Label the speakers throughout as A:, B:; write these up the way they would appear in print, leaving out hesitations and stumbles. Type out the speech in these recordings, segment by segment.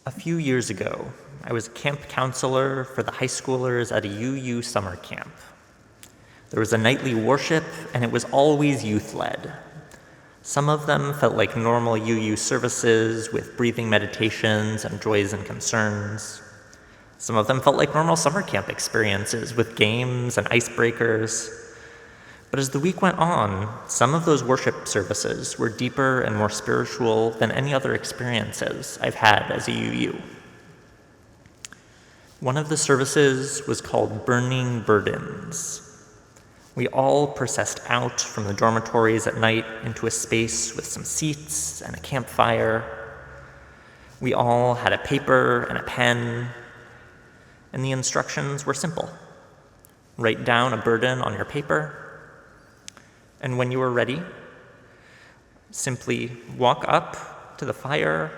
A: A few years ago, I was a camp counselor for the high schoolers at a UU summer camp. There was a nightly worship, and it was always youth-led. Some of them felt like normal UU services with breathing meditations and joys and concerns. Some of them felt like normal summer camp experiences with games and icebreakers. But as the week went on, some of those worship services were deeper and more spiritual than any other experiences I've had as a UU. One of the services was called Burning Burdens. We all processed out from the dormitories at night into a space with some seats and a campfire. We all had a paper and a pen, and the instructions were simple. Write down a burden on your paper, and when you were ready, simply walk up to the fire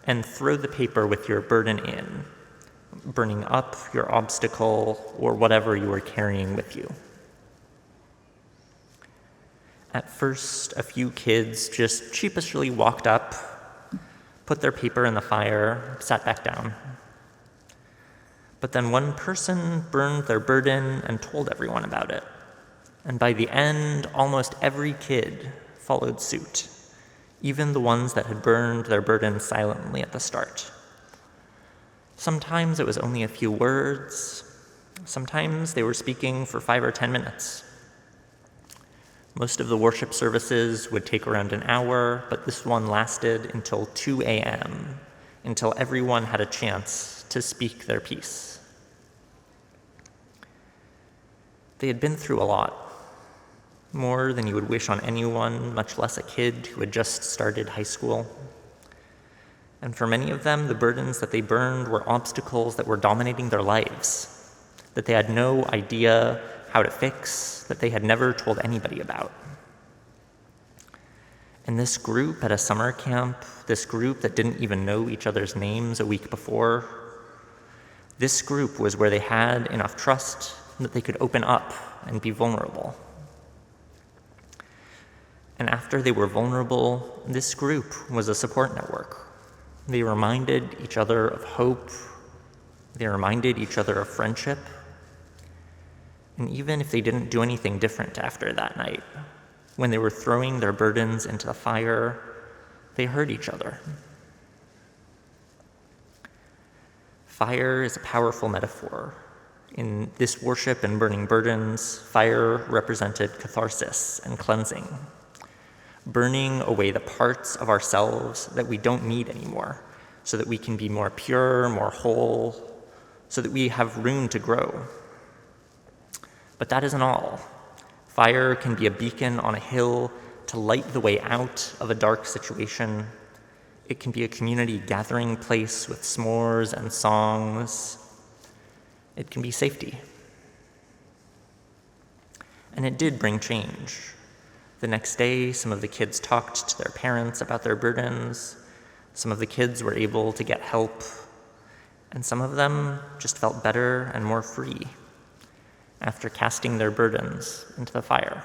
A: and throw the paper with your burden in, burning up your obstacle or whatever you were carrying with you. At first, a few kids just sheepishly walked up, put their paper in the fire, sat back down. But then one person burned their burden and told everyone about it. And by the end, almost every kid followed suit, even the ones that had burned their burden silently at the start. Sometimes it was only a few words. Sometimes they were speaking for 5 or 10 minutes. Most of the worship services would take around an hour, but this one lasted until 2 a.m., until everyone had a chance to speak their piece. They had been through a lot, more than you would wish on anyone, much less a kid who had just started high school. And for many of them, the burdens that they burned were obstacles that were dominating their lives, that they had no idea how to fix, that they had never told anybody about. And this group at a summer camp, this group that didn't even know each other's names a week before, this group was where they had enough trust that they could open up and be vulnerable. And after they were vulnerable, this group was a support network. They reminded each other of hope. They reminded each other of friendship. And even if they didn't do anything different after that night, when they were throwing their burdens into the fire, they heard each other. Fire is a powerful metaphor. In this worship and burning burdens, fire represented catharsis and cleansing, burning away the parts of ourselves that we don't need anymore, so that we can be more pure, more whole, so that we have room to grow. But that isn't all. Fire can be a beacon on a hill to light the way out of a dark situation. It can be a community gathering place with s'mores and songs. It can be safety. And it did bring change. The next day, some of the kids talked to their parents about their burdens. Some of the kids were able to get help. And some of them just felt better and more free after casting their burdens into the fire.